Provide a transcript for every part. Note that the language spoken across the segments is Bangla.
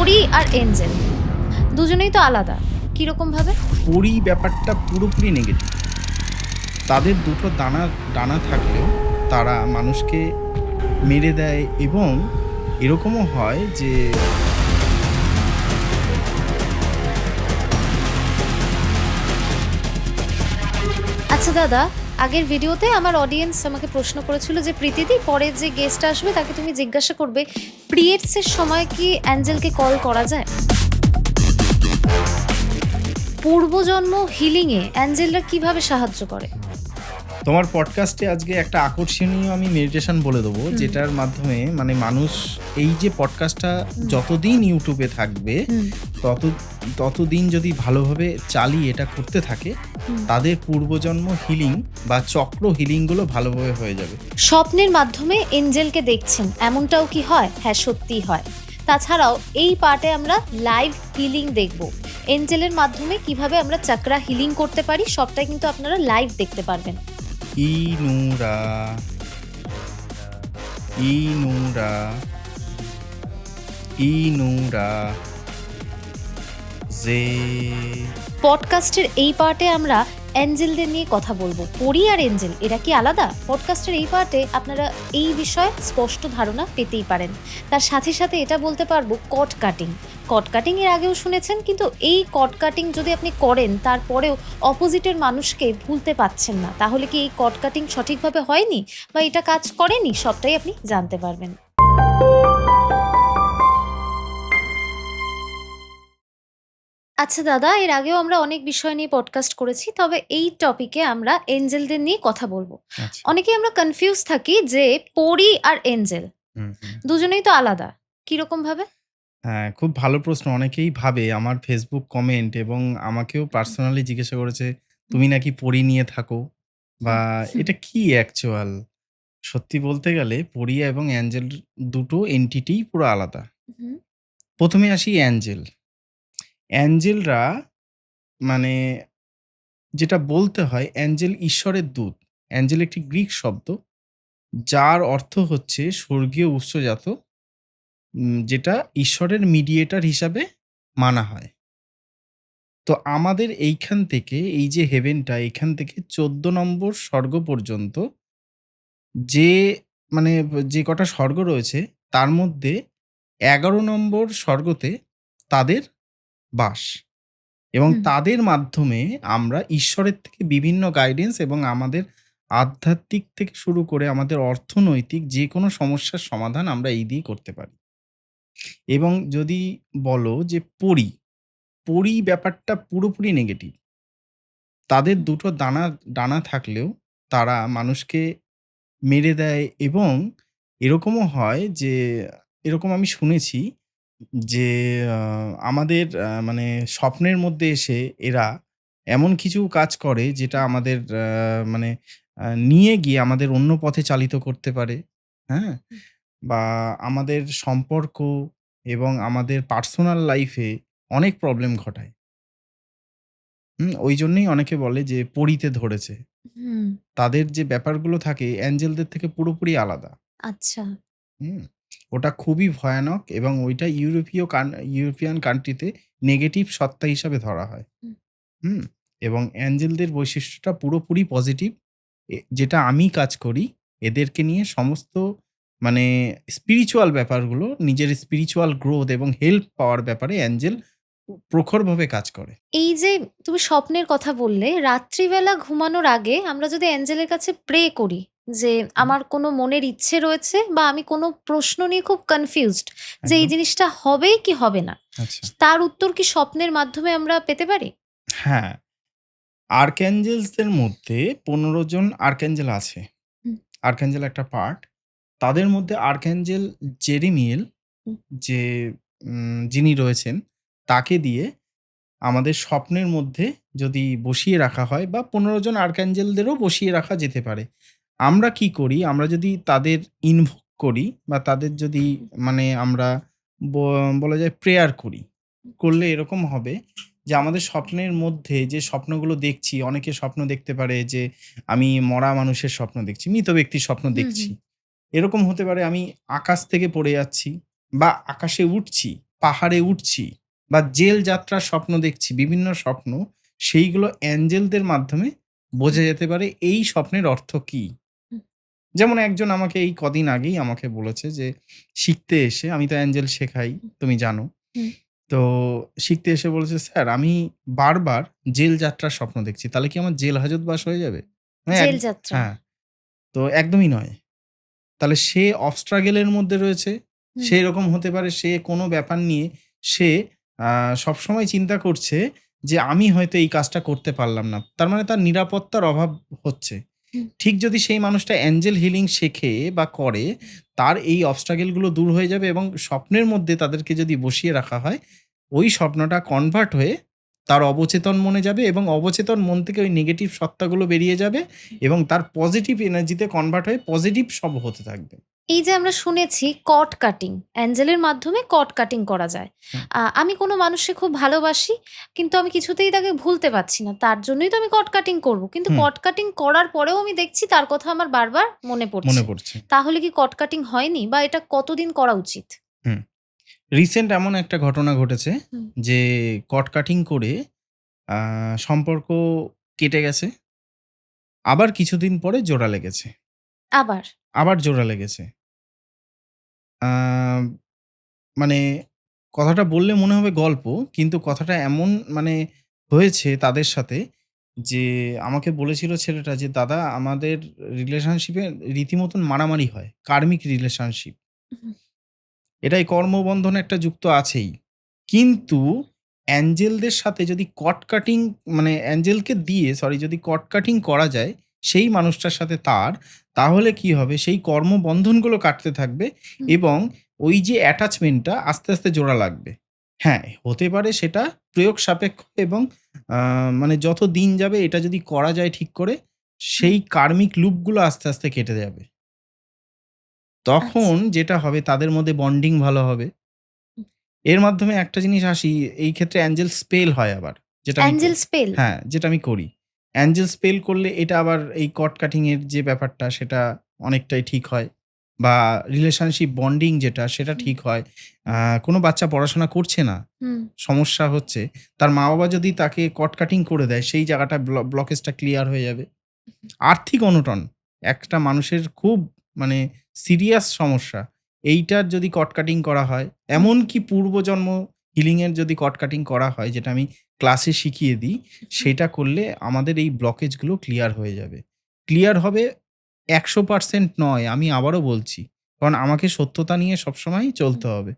পরি আর এঞ্জেল দুজনেই তো আলাদা। কিরকম ভাবে? পরি ব্যাপারটা পুরোপুরি নেগেটিভ। তাদের দুটো ডানা থাকলেও তারা মানুষকে মেরে দেয় এবং এরকমও হয় যে আচ্ছা দাদা, আগের ভিডিওতে আমার অডিয়েন্স আমাকে প্রশ্ন করেছিল যে প্রীতিদি, পরে যে গেস্ট আসবে তাকে তুমি জিজ্ঞাসা করবে পিরিয়ডসের সময় কি অ্যাঞ্জেলকে কল করা যায়। পূর্বজন্ম হিলিংয়ে অ্যাঞ্জেলরা কিভাবে সাহায্য করে? তোমার পডকাস্টে আজকে একটা আকর্ষণীয় আমি মেডিটেশন বলে দেবো, যেটার মাধ্যমে মানে মানুষ এই যে পডকাস্টটা যতদিন ইউটিউবে থাকবে ততদিন যদি ভালোভাবে চালিয়ে এটা করতে থাকে, তাদের পূর্বজন্ম হিলিং বা চক্র হিলিংগুলো ভালোভাবে হয়ে যাবে। স্বপ্নের মাধ্যমে এঞ্জেলকে দেখছেন, এমনটাও কি হয়? হ্যাঁ, সত্যিই হয়। তাছাড়াও এই পার্টে আমরা লাইভ হিলিং দেখব। এঞ্জেলের মাধ্যমে কিভাবে আমরা চক্রা হিলিং করতে পারি সবটাই কিন্তু আপনারা লাইভ দেখতে পারবেন। ইনুরা ইনুরা ইনুরা জে। পডকাস্টের এই পার্টে আমরা অ্যাঞ্জেলদের নিয়ে কথা বলবো। পরি আর এঞ্জেল এরা কি আলাদা? পডকাস্টের এই পার্টে আপনারা এই বিষয়ে স্পষ্ট ধারণা পেতেই পারেন। তার সাথে সাথে এটা বলতে পারবো কট কাটিং। কট কাটিং এর আগেও শুনেছেন, কিন্তু এই কট কাটিং যদি আপনি করেন তারপরেও অপোজিটের মানুষকে ভুলতে পারছেন না, তাহলে কি এই কট কাটিং সঠিকভাবে হয়নি বা এটা কাজ করেনি, সবটাই আপনি জানতে পারবেন। আচ্ছা দাদা, এর আগেও আমরা অনেক বিষয় নিয়ে পডকাস্ট করেছি, তবে এই টপিকে আমরা এঞ্জেলদের নিয়ে কথা বলবো। আচ্ছা। অনেকেই আমরা কনফিউজ থাকি যে পরি আর এঞ্জেল দুজনেই তো আলাদা। কিরকম ভাবে? হ্যাঁ, খুব ভালো প্রশ্ন। অনেকেই ভাবে, আমার ফেসবুক কমেন্ট এবং আমাকেও পার্সোনালি জিজ্ঞাসা করেছে, তুমি নাকি পরি নিয়ে থাকো বা এটা কি অ্যাকচুয়াল? সত্যি বলতে গেলে পরি এবং অ্যাঞ্জেল দুটো এন্টিটিই পুরো আলাদা। প্রথমে আসি অ্যাঞ্জেল। অ্যাঞ্জেলরা মানে যেটা বলতে হয়, অ্যাঞ্জেল ঈশ্বরের দূত। অ্যাঞ্জেল একটি গ্রিক শব্দ, যার অর্থ হচ্ছে স্বর্গীয় উৎসজাত, যেটা ঈশ্বরের মিডিয়েটর হিসাবে মানা হয়। তো আমাদের এইখান থেকে, এই যে হেভেনটা, এখান থেকে ১৪ নম্বর স্বর্গ পর্যন্ত যে মানে যে কটা স্বর্গ রয়েছে, তার মধ্যে ১১ নম্বর স্বর্গতে তাদের বাস। এবং তাদের মাধ্যমে আমরা ঈশ্বরের থেকে বিভিন্ন গাইডেন্স এবং আমাদের আধ্যাত্মিক থেকে শুরু করে আমাদের অর্থনৈতিক যে কোনো সমস্যার সমাধান আমরা এই দিয়েই করতে পারি। এবং যদি বলো যে পরি ব্যাপারটা পুরোপুরি নেগেটিভ। তাদের দুটো ডানা থাকলেও তারা মানুষকে মেরে দেয় এবং এরকমও হয় যে, এরকম আমি শুনেছি যে আমাদের মানে স্বপ্নের মধ্যে এসে এরা এমন কিছু কাজ করে যেটা আমাদের মানে নিয়ে গিয়ে আমাদের অন্য পথে চালিত করতে পারে, হ্যাঁ? বা আমাদের সম্পর্ক এবং আমাদের পার্সোনাল লাইফে অনেক প্রবলেম ঘটায়। ওইজন্যেই অনেকে বলে যে পড়িতে ধরেছে। হুম। তাদের যে ব্যাপারগুলো থাকে অ্যাঞ্জেলদের থেকে পুরোপুরি আলাদা। আচ্ছা। হুম? ওটা খুবই ভয়ানক এবং ওইটা ইউরোপিয়ান কান্ট্রিতে নেগেটিভ সত্তা হিসাবে ধরা হয়। হুম। হুম? এবং অ্যাঞ্জেলদের বৈশিষ্ট্যটা পুরোপুরি পজিটিভ। যেটা আমি কাজ করি, এদেরকে নিয়ে সমস্ত মানে স্পিরিচুয়াল ব্যাপারগুলো, নিজের স্পিরিচুয়াল গ্রোথ এবং হেল্প পাওয়ার ব্যাপারে অ্যাঞ্জেল প্রখরভাবে কাজ করে। এই যে তুমি স্বপ্নের কথা বললে, রাত্রিবেলা ঘুমানোর আগে আমরা যদি অ্যাঞ্জেলের কাছে প্রে করি যে হুম, আমার কোনো মনের ইচ্ছে রয়েছে বা আমি কোনো প্রশ্ন নিয়ে খুব কনফিউজড যে এই একদম। জিনিসটা হবে কি হবে না, আচ্ছা। তার উত্তর কি স্বপ্নের মাধ্যমে আমরা পেতে পারি? হ্যাঁ, আর্কঅ্যাঞ্জেলসদের মধ্যে ১৫ জন আর্কঅ্যাঞ্জেল আছে। হুম, আর্কঅ্যাঞ্জেল একটা পার্ট। তাদের মধ্যে আর্কঅ্যাঞ্জেল জেরেমিয়েল, হুম, যে যিনি রয়েছেন, তাকে দিয়ে আমাদের স্বপ্নের মধ্যে যদি বসিয়ে রাখা হয়, বা ১৫ জন আর্কঅ্যাঞ্জেলদেরও বসিয়ে রাখা যেতে পারে। আমরা কি করি? আমরা যদি তাদের ইনভোক করি বা তাদের যদি মানে আমরা ব বলা যায় প্রেয়ার করি। করলে এরকম হবে যে আমাদের স্বপ্নের মধ্যে যে স্বপ্নগুলো দেখছি, অনেকে স্বপ্ন দেখতে পারে যে আমি মরা মানুষের স্বপ্ন দেখছি, মৃত ব্যক্তির স্বপ্ন হুম, দেখছি। হুম, এরকম হতে পারে আমি আকাশ থেকে পড়ে যাচ্ছি বা আকাশে উঠছি। পাহাড়ে উঠছি বা জেল যাত্রার স্বপ্ন দেখছি, বিভিন্ন স্বপ্ন, সেইগুলো অ্যাঞ্জেলদের মাধ্যমে বোঝা যেতে পারে এই স্বপ্নের অর্থ কী। হুম, যেমন একজন আমাকে এই কদিন আগেই আমাকে বলেছে যে শিখতে এসে, আমি তো অ্যাঞ্জেল শেখাই, হুম, তুমি জানো। হুম। তো শিখতে এসে বলেছে, "স্যার আমি বারবার জেল যাত্রার স্বপ্ন দেখছি। তাহলে কি আমার জেল হাজতবাস হয়ে যাবে?" আমি এক জেল যাত্রা। হ্যাঁ, তো একদমই নয়। তাহলে সে অফ স্ট্রাগল এর মধ্যে রয়েছে। হুম, সে এরকম হতে পারে সে কোনো ব্যাপার নিয়ে সে সবসময় চিন্তা করছে যে আমি হয়তো এই কাজটা করতে পারলাম না। তার মানে তার নিরাপত্তার অভাব হচ্ছে। হুম, ঠিক যদি সেই মানুষটা অ্যাঞ্জেল হিলিং শেখে বা করে, তার এই অবস্ট্রাগল গুলো দূর হয়ে যাবে এবং স্বপ্নের মধ্যে তাদেরকে যদি বসিয়ে রাখা হয়, ওই স্বপ্নটা কনভার্ট হয়ে তার অবচেতন মনে যাবে এবং অবচেতন মন থেকে ওই নেগেটিভ সত্তাগুলো বেরিয়ে যাবে এবং তার পজিটিভ এনার্জিতে কনভার্ট হয়ে পজিটিভ সব হতে থাকবে। এই যে আমরা শুনেছি কর্ড কাটিং, অ্যাঞ্জেলের মাধ্যমে কর্ড কাটিং করা যায়। হুম, আমি কোনো মানুষকে খুব ভালোবাসি, কিন্তু আমি কিছুতেই তাকে ভুলতে পারছি না। তার জন্যই তো আমি কর্ড কাটিং করব। কিন্তু হুম, কর্ড কাটিং করার পরেও আমি দেখছি তার কথা আমার বারবার মনে মনে পড়ছে। পড়ছে। তাহলে কি কর্ড কাটিং হয়নি? বা এটা কতদিন করা উচিত? হুম। রিসেন্ট এমন একটা ঘটনা ঘটেছে হুম, যে কট কাটিং করে আ সম্পর্ক কেটে গেছে। আবার কিছুদিন পরে জোড়া লেগেছে। আবার? আবার জোড়া লেগেছে। আ মানে কথাটা বললে মনে হবে গল্প। কিন্তু কথাটা এমন মানে হয়েছে তাদের সাথে যে আমাকে বলেছিল ছেলেটা যে, "দাদা আমাদের রিলেশনশিপ এ রীতিমতন মারামারি হয়। কার্মিক রিলেশনশিপ। হুম, এটাই কর্মবন্ধন একটা যুক্ত আছেই। কিন্তু অ্যাঞ্জেলদের সাথে যদি কট কাটিং মানে অ্যাঞ্জেলকে দিয়ে যদি কট কাটিং করা যায় সেই মানুষটার সাথে তার, তাহলে কি হবে সেই কর্মবন্ধনগুলো কাটতে থাকবে হুম, এবং ওই যে অ্যাটাচমেন্টটা আস্তে, আস্তে জোড়া লাগবে। হ্যাঁ, হতে পারে সেটা প্রয়োগ সাপেক্ষ এবং আ মানে যত দিন যাবে এটা যদি করা যায় ঠিক করে, হুম। সেই কার্মিক লুপগুলো আস্তে, আস্তে কেটে যাবে। তখন আচ্ছা। যেটা হবে তাদের মধ্যে বন্ডিং ভালো হবে। হুম। এর মাধ্যমে একটা জিনিস আসি, এই ক্ষেত্রে অ্যাঞ্জেল স্পেল হয় আবার। যেটা আমি অ্যাঞ্জেল স্পেল? হ্যাঁ, যেটা আমি করি। অ্যাঞ্জেল স্পেল করলে এটা আবার এই কট কাটিং এর যে ব্যাপারটা সেটা অনেকটাই ঠিক হয়। বা রিলেশনশিপ বন্ডিং যেটা সেটা হুম, ঠিক হয়। আ হুম, কোনো বাচ্চা পড়াশোনা করছে না, হুম, সমস্যা হচ্ছে। তার মা-বাবা যদি তাকে কট কাটিং করে দেয় সেই জায়গাটা ব্লকেজটা ক্লিয়ার হয়ে যাবে। হুম, আর্থিক অনটন একটা মানুষের খুব মানে সিরিয়াস সমস্যা। এইটার যদি কট কাটিং করা হয়, হুম, এমনকি পূর্বজন্ম হিলিং এর যদি কট কাটিং করা হয় যেটা আমি ক্লাসে শিখিয়ে দিই, হুম, সেটা করলে আমাদের এই ব্লকেজ গুলো ক্লিয়ার হয়ে যাবে। ক্লিয়ার হবে ১০০% নয়, আমি আবারও বলছি। কারণ আমাকে সত্যতা নিয়ে সবসময়ই হুম। চলতে হবে।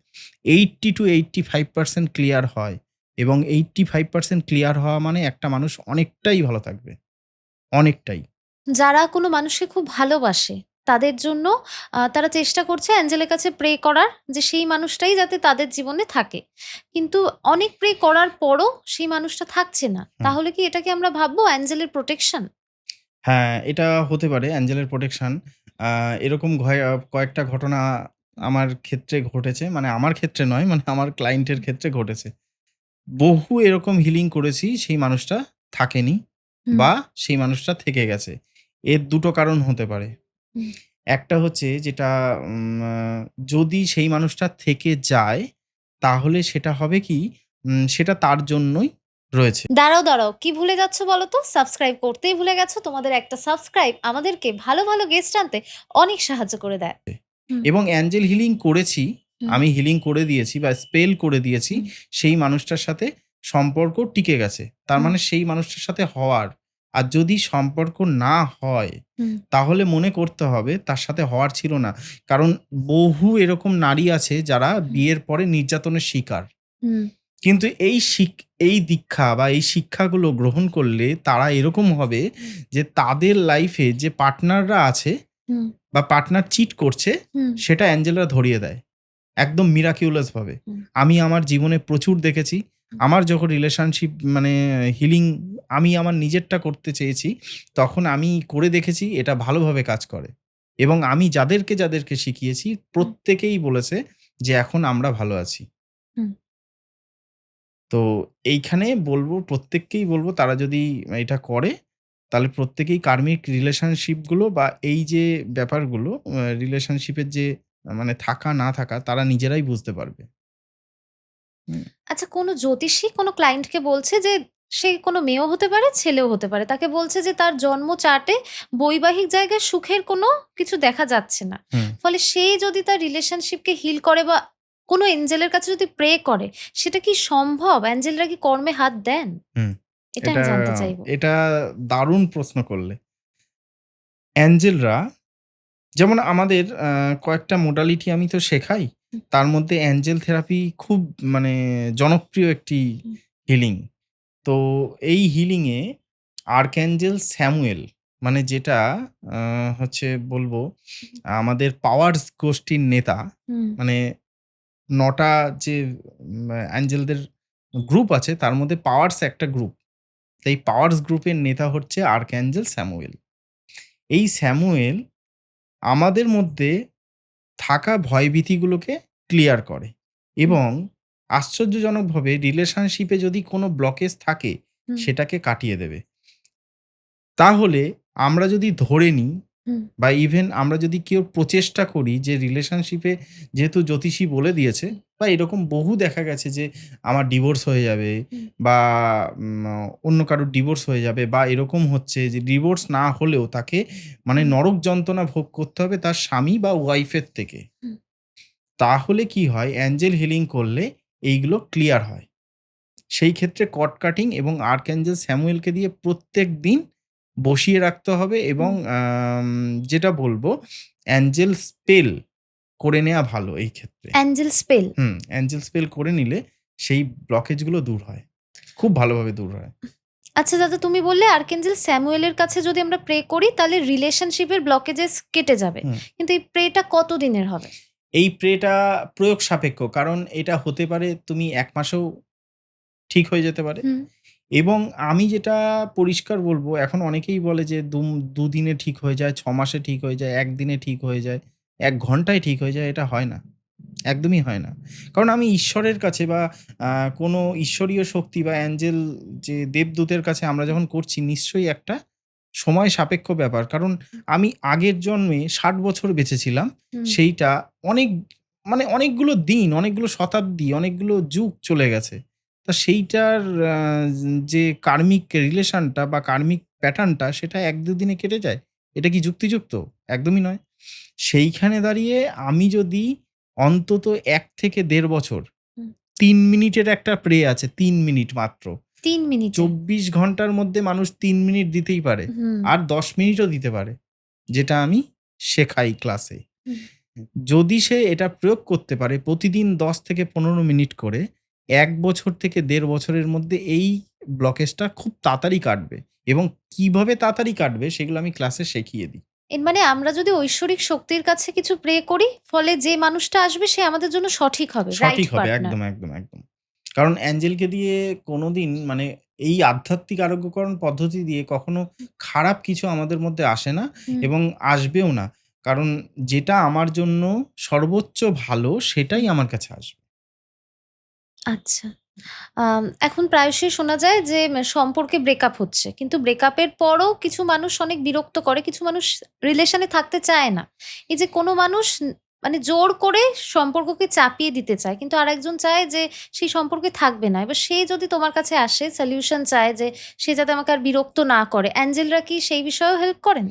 80 to 85% ক্লিয়ার হয় এবং 85% ক্লিয়ার হওয়া মানে একটা মানুষ অনেকটাই ভালো থাকবে। অনেকটাই। যারা কোনো মানুষকে খুব ভালোবাসে, তাদের জন্য তারা চেষ্টা করছে অ্যাঞ্জেলের কাছে প্রে করার যে সেই মানুষটাই যাতে তাদের জীবনে থাকে। কিন্তু অনেক প্রে করার পরও সেই মানুষটা থাকছে না। হুম। তাহলে কি এটাকে আমরা ভাববো অ্যাঞ্জেলের প্রোটেকশন? হ্যাঁ, এটা হতে পারে অ্যাঞ্জেলের প্রোটেকশন। আ এরকম কয়েকটা ঘটনা আমার ক্ষেত্রে ঘটেছে। মানে আমার ক্ষেত্রে নয়, মানে আমার ক্লায়েন্টের ক্ষেত্রে ঘটেছে। বহু এরকম হিলিং করেছি, সেই মানুষটা থাকেনি হুম, বা সেই মানুষটা থেকে গেছে। এর ২ টো কারণ হতে পারে। হুম। একটা হচ্ছে যেটা যদি সেই মানুষটা থেকে যায়, তাহলে সেটা হবে কি, সেটা তার জন্যই রয়েছে। দাঁড়াও, দাঁড়াও। কি ভুলে যাচ্ছ বলো তো? সাবস্ক্রাইব করতেই ভুলে গেছো। তোমাদের একটা সাবস্ক্রাইব আমাদেরকে ভালো, ভালো গেস্ট আনতে অনেক সাহায্য করে দেয়। হুম, এবং অ্যাঞ্জেল হিলিং করেছি। হুম, আমি হিলিং করে দিয়েছি বা স্পেল করে দিয়েছি। হুম, সেই মানুষটার সাথে সম্পর্ক টিকে গেছে। তার হুম, মানে সেই মানুষটার সাথে হওয়ার। আর যদি সম্পর্ক না হয়, হুম, তাহলে মনে করতে হবে তার সাথে হওয়ার ছিল না। কারণ বহু এরকম নারী আছে যারা হুম, বিয়ের পরে নির্যাতনের শিকার। হুম, কিন্তু এই দীক্ষা বা এই শিক্ষাগুলো গ্রহণ করলে তারা এরকম হবে যে তাদের লাইফে যে পার্টনাররা আছে হুম, বা পার্টনার চিট করছে, হুম, সেটা অ্যাঞ্জেলরা ধরিয়ে দেয়। একদম মিরাকিউলাস ভাবে। হুম, আমি আমার জীবনে প্রচুর দেখেছি। হুম, আমার যখন রিলেশনশিপ মানে হিলিং আমি আমার নিজেরটা করতে চেয়েছি, তখন আমি করে দেখেছি এটা ভালোভাবে কাজ করে। এবং আমি যাদেরকে, যাদেরকে শিখিয়েছি হুম, প্রত্যেকেই বলেছে যে এখন আমরা ভালো আছি। হুম। তো এইখানে প্রত্যেককেই বলব তারা যদি এটা করে, তাহলে প্রত্যেকেই কার্মিক রিলেশনশিপ গুলো বা এই যে ব্যাপারগুলো রিলেশনশিপ এর যে মানে থাকা না থাকা তারা নিজেরাই বুঝতে পারবে। হুম, আচ্ছা, কোনো জ্যোতিষী কোনো ক্লায়েন্টকে বলছে যে সে কোনো মেয়েও হতে পারে, ছেলেও হতে পারে। তাকে বলছে যে তার জন্ম চার্টে বৈবাহিক জায়গায় সুখের কোনো কিছু দেখা যাচ্ছে না। হুম, ফলে সে যদি তার রিলেশনশিপকে হিল করে বা কোনো এঞ্জেলের কাছে যদি প্রে করে, সেটা কি সম্ভব? এঞ্জেলরা কি কর্মে হাত দেন? হুম। এটা আমি এটা জানতে চাইবো। এটা দারুণ প্রশ্ন করলে। অ্যাঞ্জেলরা যেমন আমাদের কয়েকটা modality আমি তো শেখাই। হুম, তার মধ্যে অ্যাঞ্জেল থেরাপি খুব মানে জনপ্রিয় একটি হুম, হিলিং। তো এই হিলিংয়ে আর্কঅ্যাঞ্জেল স্যামুয়েল মানে যেটা আ হচ্ছে বলবো আমাদের পাওয়ার্স গোষ্ঠীর নেতা। হুম, মানে ৯ টা যে অ্যাঞ্জেলদের গ্রুপ আছে তার মধ্যে পাওয়ার্স একটা গ্রুপ। তো এই পাওয়ার্স গ্রুপের নেতা হচ্ছে আর্কঅ্যাঞ্জেল স্যামুয়েল। এই স্যামুয়েল আমাদের মধ্যে থাকা ভয়ভীতিগুলোকে ক্লিয়ার করে হুম, এবং আশ্চর্যজনকভাবে রিলেশনশিপে যদি কোনো ব্লকেজ থাকে হুম, সেটাকে কাটিয়ে দেবে। তাহলে আমরা যদি ধরে নিই হুম, বা ইভেন আমরা যদি কেউ প্রচেষ্টা করি যে রিলেশনশিপে যেহেতু জ্যোতিষী বলে দিয়েছে হুম, বা এরকম বহু দেখা গেছে যে আমার ডিভোর্স হয়ে যাবে হুম, বা অন্য কারোর ডিভোর্স হয়ে যাবে বা এরকম হচ্ছে যে ডিভোর্স না হলেও তাকে মানে হুম, নরক যন্ত্রণা ভোগ করতে হবে তার স্বামী বা ওয়াইফের থেকে। হুম, তাহলে কি হয় অ্যাঞ্জেল হিলিং করলে এইগুলো ক্লিয়ার হয়। সেই ক্ষেত্রে কট কাটিং এবং আর্কঅ্যাঞ্জেল স্যামুয়েলকে দিয়ে প্রত্যেকদিন বসিয়ে রাখতে হবে এবং হুম। যেটা বলবো অ্যাঞ্জেল স্পেল করে নেয়া ভালো এই ক্ষেত্রে। Angel spell. অ্যাঞ্জেল স্পেল করে নিলে সেই ব্লকেজগুলো দূর হয়। খুব ভালোভাবে দূর হয়। আচ্ছা দাদা, তুমি বললে আর্কেঞ্জেল স্যামুয়েলের কাছে যদি আমরা প্রে করি তাহলে রিলেশনশিপের ব্লকেজেস কেটে যাবে। হুম। কিন্তু এই প্রেটা কতদিনের হবে? এই প্রেটা প্রয়োগ সাপেক্ষ। কারণ এটা হতে পারে তুমি ১ মাসেও ঠিক হয়ে যেতে পারে। হুম, এবং আমি যেটা পরিষ্কার বলব, এখন অনেকেই বলে যে ২ দিনে ঠিক হয়ে যায়, ৬ মাসে ঠিক হয়ে যায়, ১ দিনে ঠিক হয়ে যায়, ১ ঘন্টায় ঠিক হয়ে যায়। এটা হয় না। একদমই হয় না। কারণ আমি ঈশ্বরের কাছে বা আ কোনো ঈশ্বরীয় শক্তি বা অ্যাঞ্জেল যে দেবদূতের কাছে আমরা যখন করছি নিশ্চয়ই একটা সময় সাপেক্ষ ব্যাপার। কারণ আমি আগের জন্মে ৬০ বছর বেঁচেছিলাম। হুম, সেইটা অনেক মানে অনেকগুলো দিন, অনেকগুলো শতাব্দী, অনেকগুলো যুগ চলে গেছে। তা সেইটার আ যে কার্মিক রিলেশনটা বা কার্মিক প্যাটার্নটা সেটা ১-২ দিনে কেটে যায়। এটা কি যুক্তিযুক্ত? একদমই নয়। সেইখানে দাঁড়িয়ে আমি যদি অন্তত ১ থেকে ১.৫ বছর হুম। ৩ মিনিটের একটা প্রে আছে ৩ মিনিট মাত্র। ৩ মিনিটে? ২৪ ঘন্টার মধ্যে মানুষ ৩ মিনিট দিতেই পারে। হুম, আর ১০ মিনিটও দিতে পারে। যেটা আমি শেখাই ক্লাসে। হুম, যদি সে এটা প্রয়োগ করতে পারে প্রতিদিন ১০ থেকে ১৫ মিনিট করে ১ বছর থেকে ১.৫ বছরের মধ্যে এই ব্লকেজটা খুব তাড়াতাড়ি কাটবে এবং কিভাবে তাড়াতাড়ি কাটবে সেগুলো আমি ক্লাসে শিখিয়ে দিই। এর মানে আমরা যদি ঐশ্বরিক শক্তির কাছে কিছু প্রে করি, ফলে যে মানুষটা আসবে সে আমাদের জন্য সঠিক হবে, রাইট সঠিক হবে। পার্টনার। একদম, একদম, একদম। কারণ অ্যাঞ্জেলকে দিয়ে কোনোদিন মানে এই আধ্যাত্মিক আরোগ্যকরণ পদ্ধতি দিয়ে কখনো খারাপ কিছু আমাদের মধ্যে আসে না হুম, এবং আসবেও না। কারণ যেটা আমার জন্য সর্বোচ্চ ভালো সেটাই হুম। আমার কাছে আসবে। আচ্ছা। এখন প্রায়শই শোনা যায় যে সম্পর্কে ব্রেকআপ হচ্ছে। কিন্তু ব্রেকআপের পরও কিছু মানুষ অনেক বিরক্ত করে। কিছু মানুষ রিলেশন এ থাকতে চায় না। এই যে কোনো মানুষ মানে জোর করে সম্পর্ককে চাপিয়ে দিতে চায়। কিন্তু আরেকজন চায় যে সেই সম্পর্কে থাকবে না। এবার সে যদি তোমার কাছে আসে সলিউশন চায় যে সে যাতে আমাকে আর বিরক্ত না করে। অ্যাঞ্জেলরা কি সেই বিষয়েও হেল্প করেন?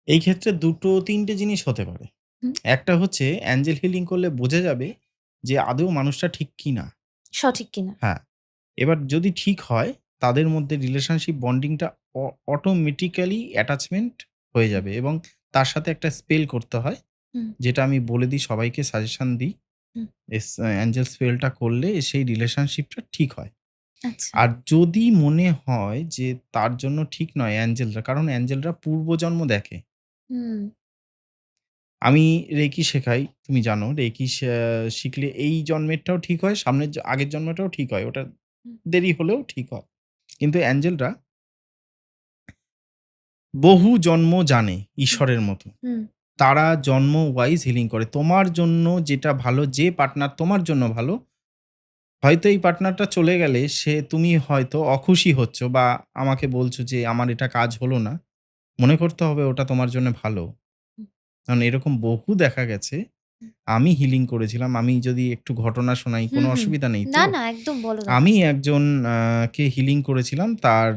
এই ক্ষেত্রে ২ ৩ টে জিনিস হতে পারে। হুম, একটা হচ্ছে অ্যাঞ্জেল হিলিং করলে বোঝা যাবে যে আদৌ মানুষটা ঠিক কিনা। সঠিক কিনা? হ্যাঁ, এবার যদি ঠিক হয় তাদের মধ্যে রিলেশনশিপ বন্ডিংটা অটোমেটিক্যালি অ্যাটাচমেন্ট হয়ে হুম, যাবে এবং তার সাথে একটা স্পেল করতে হয়। হুম, যেটা আমি বলে দিই সবাইকে সাজেশন দিই। হুম। এঞ্জেল স্পেলটা করলে সেই রিলেশনশিপটা ঠিক হয়। আচ্ছা। আর যদি মনে হয় যে তার জন্য ঠিক নয় অ্যাঞ্জেলরা, কারণ অ্যাঞ্জেলরা পূর্বজন্ম দেখে। হুম, আমি রেকি শেখাই, তুমি জানো রেকি শিখলে এই জন্মেরটাও ঠিক হয়, সামনের আগের জন্মটাও ঠিক হয়। ওটা হুম, দেরি হলেও ঠিক হয়। কিন্তু অ্যাঞ্জেলরা বহু জন্ম জানে হুম, ঈশ্বরের মতো। হুম, তারা জন্ম ওয়াইজ হিলিং করে। তোমার জন্য যেটা ভালো, যে পার্টনার তোমার জন্য ভালো, হয়তো এই পার্টনারটা চলে গেলে তুমি হয়তো অখুশি হচ্ছ বা আমাকে বলছো যে, "আমার এটা কাজ হলো না।" মনে করতে হবে ওটা তোমার জন্য ভালো। হুম, কারণ এরকম বহু দেখা গেছে আমি হিলিং করেছিলাম। আমি যদি একটু ঘটনা শোনাই, হুম, কোনো হুম। অসুবিধা নেই না, তো? না একদম বলো দাদা। আমি একজন কে হিলিং করেছিলাম। তার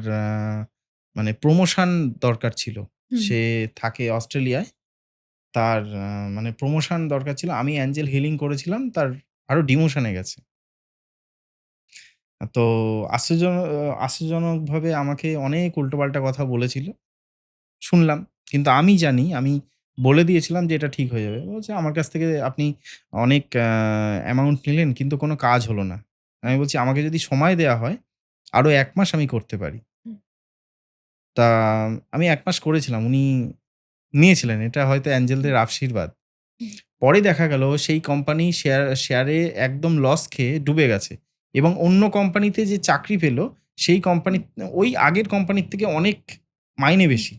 মানে প্রমোশন দরকার ছিল। হুম, সে থাকে অস্ট্রেলিয়ায়। তার মানে প্রমোশন দরকার ছিল। আমি অ্যাঞ্জেল হিলিং করেছিলাম। তার আরো ডিমোশন এ গেছে। তো আশ্চর্যজনকভাবে আমাকে অনেক উল্টোপাল্টা কথা বলেছিল। শুনলাম। কিন্তু আমি জানি, আমি বলে দিয়েছিলাম যে এটা ঠিক হয়ে যাবে। বলছে, "আমার কাছ থেকে আপনি অনেক অ্যামাউন্ট নিলেন কিন্তু কোনো কাজ হলো না।" আমি বলছি, "আমাকে যদি সময় দেয়া হয়, আরো ১ মাস আমি করতে পারি।" হুম, তা আমি ১ মাস করেছিলাম। উনি নিয়েছিলেন। এটা হয়তো হুম, অ্যাঞ্জেলদের আশীর্বাদ। হুম, পরে দেখা গেল সেই কোম্পানি শেয়ারে একদম লস খেয়ে ডুবে গেছে এবং অন্য কোম্পানিতে যে চাকরি পেল, সেই কোম্পানি হুম, ওই আগের কোম্পানির থেকে অনেক মাইনে হুম, বেশি।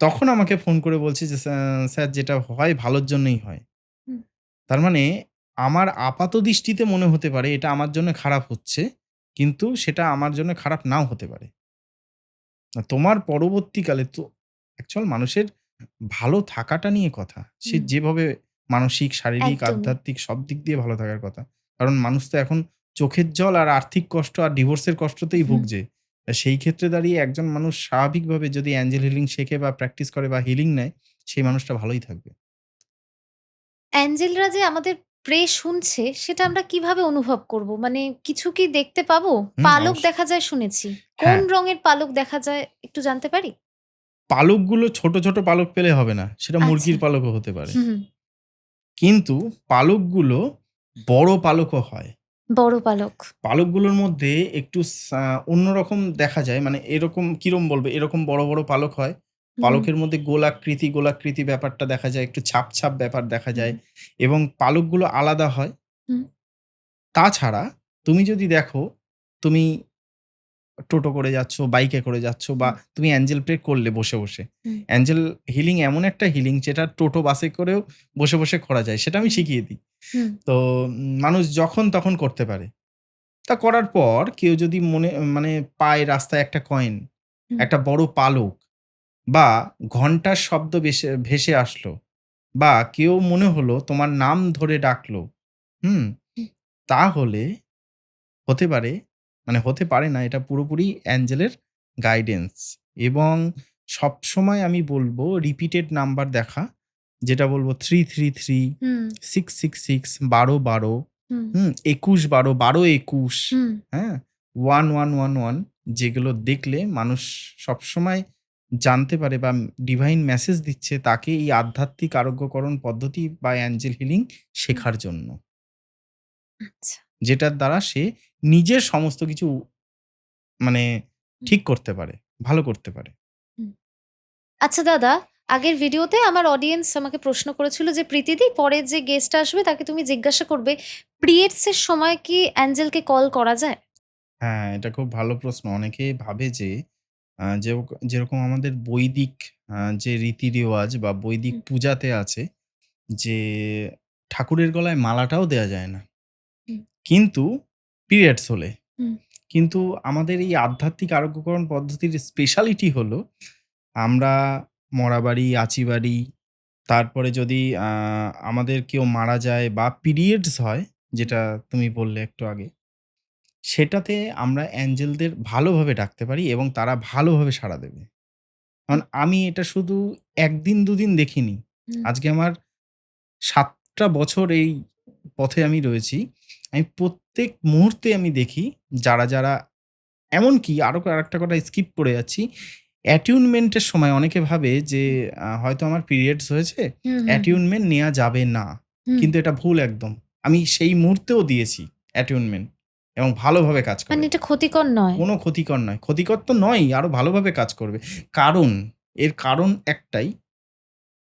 তখন আমাকে ফোন করে বলছে যে, স্যার যেটা হয় ভালোর জন্যই হয়।" হুম। তার মানে আমার আপাত দৃষ্টিতে মনে হতে পারে এটা আমার জন্য খারাপ হচ্ছে। কিন্তু সেটা আমার জন্য খারাপ নাও হতে পারে। তোমার পরবর্তীকালে তো অ্যাকচুয়াল মানুষের ভালো থাকাটা নিয়ে কথা। সে হুম, যেভাবে মানসিক, শারীরিক, একদমই। আধ্যাত্মিক সব দিক দিয়ে ভালো থাকার কথা। কারণ মানুষ তো এখন চোখের জল আর আর্থিক কষ্ট আর ডিভোর্সের কষ্টতেই হুম। ভুগছে। সেই ক্ষেত্রে দাঁড়িয়ে একজন মানুষ স্বাভাবিকভাবে যদি অ্যাঞ্জেল হিলিং শেখে বা প্র্যাকটিস করে বা হিলিং নেয়, সেই মানুষটা ভালোই থাকবে। অ্যাঞ্জেলরা যে আমাদের প্রে শুনছে সেটা আমরা কিভাবে অনুভব করব? মানে কিছু কি দেখতে পাবো? হুম, পালক অবশ্যই। দেখা যায় শুনেছি। কোন হ্যাঁ, রঙের পালক দেখা যায় একটু জানতে পারি? পালকগুলো ছোট, ছোট পালক পেলে হবে না। সেটা আচ্ছা। মুরগির পালকও হতে পারে। হুম, হুম। কিন্তু পালকগুলো বড় পালকও হয়। বড় পালক। পালকগুলোর মধ্যে একটু অন্যরকম দেখা যায়। মানে এরকম কিরম বলবো? এরকম বড়, বড় পালক হয়। হুম, পালকের মধ্যে গোলাকৃতি, গোলাকৃতি ব্যাপারটা দেখা যায়। একটু ছাপ, ছাপ ব্যাপার দেখা হুম, যায় এবং পালকগুলো আলাদা হয়। হুম, তাছাড়া তুমি যদি দেখো, তুমি টোটো করে যাচ্ছ, বাইকে করে যাচ্ছ বা হুম, তুমি অ্যাঞ্জেল প্রে করলে বসে, বসে। হুম, অ্যাঞ্জেল হিলিং এমন একটা হিলিং যেটা টোটো, বাসে করেও বসে, বসে করা যায়। সেটা আমি হুম, শিখিয়ে দিই। হুম, তো মানুষ যখন তখন করতে পারে। তা করার পর কেউ যদি মানে পায় রাস্তায় একটা কয়েন, হুম, একটা বড় পালক বা ঘন্টার শব্দ ভেসে আসলো বা কেউ মনে হলো তোমার নাম ধরে ডাকলো, হুম? হুম, তাহলে হতে পারে, মানে হতে পারে না, এটা পুরোপুরি অ্যাঞ্জেলের গাইডেন্স এবং সবসময় আমি বলব রিপিটেড নাম্বার দেখা। যেটা বলব 333, হুম, 666, 1212, হুম, হুম? 2112, 1221, হুম। হ্যাঁ? 1111 যেগুলো দেখলে মানুষ সবসময় জানতে পারে বা ডিভাইন মেসেজ দিচ্ছে তাকে এই আধ্যাত্মিক আরোগ্যকরণ পদ্ধতি বা অ্যাঞ্জেল হিলিং হুম, শেখার জন্য। আচ্ছা। যেটার দ্বারা সে নিজের সমস্ত কিছু মানে হুম, ঠিক করতে পারে, ভালো করতে পারে। হুম। আচ্ছা দাদা, আগের ভিডিওতে আমার অডিয়েন্স আমাকে প্রশ্ন করেছিল যে, "প্রীতিদি পরের যে গেস্ট আসবে তাকে তুমি জিজ্ঞাসা করবে, পিরিয়ডস এর সময় কি অ্যাঞ্জেলকে কল করা যায়?" হ্যাঁ, এটা খুব ভালো প্রশ্ন। অনেকেই ভাবে যে যেরকম আমাদের বৈদিক যে রীতি-রেওয়াজ বা বৈদিক হুম, পূজাতে আছে যে ঠাকুরের গলায় মালাটাও দেয়া যায় না। হুম, কিন্তু পিরিয়ডস হলে। হুম, কিন্তু আমাদের এই আধ্যাত্মিক আরোগ্যকরণ পদ্ধতির স্পেশালিটি হলো আমরা মরাবাড়ি, আচিবাড়ি, তারপরে যদি আমাদের কেউ মারা যায় বা পিরিয়ডস হয়, হুম, যেটা তুমি বললে একটু আগে, সেটাতে আমরা অ্যাঞ্জেলদের ভালোভাবে ডাকতে পারি এবং তারা ভালোভাবে সাড়া দেবে। কারণ হুম, আমি এটা শুধু ১ দিন ২ দিন দেখিনি। হুম, আজকে আমার ৭ টা বছর এই পথে আমি রয়েছি। আমি প্রত্যেক মুহূর্তে আমি দেখি যারা এমনকি আরো আরেকটা কথা স্কিপ করে যাচ্ছি। অ্যাটিউনমেন্ট এর সময় অনেকে ভাবে যে হয়তো আমার পিরিয়ডস হয়েছে, হুম, হুম, হুম, অ্যাটিউনমেন্ট নেয়া যাবে না। হুম। কিন্তু এটা ভুল একদম। আমি সেই মুহূর্তেও দিয়েছি অ্যাটিউনমেন্ট এবং ভালোভাবে কাজ মানে করেছে। এটা ক্ষতিকর নয়। কোনো ক্ষতিকর নয়। ক্ষতিকর তো নয়ই, আরো ভালোভাবে কাজ করবে। কারণ এর কারণ একটাই,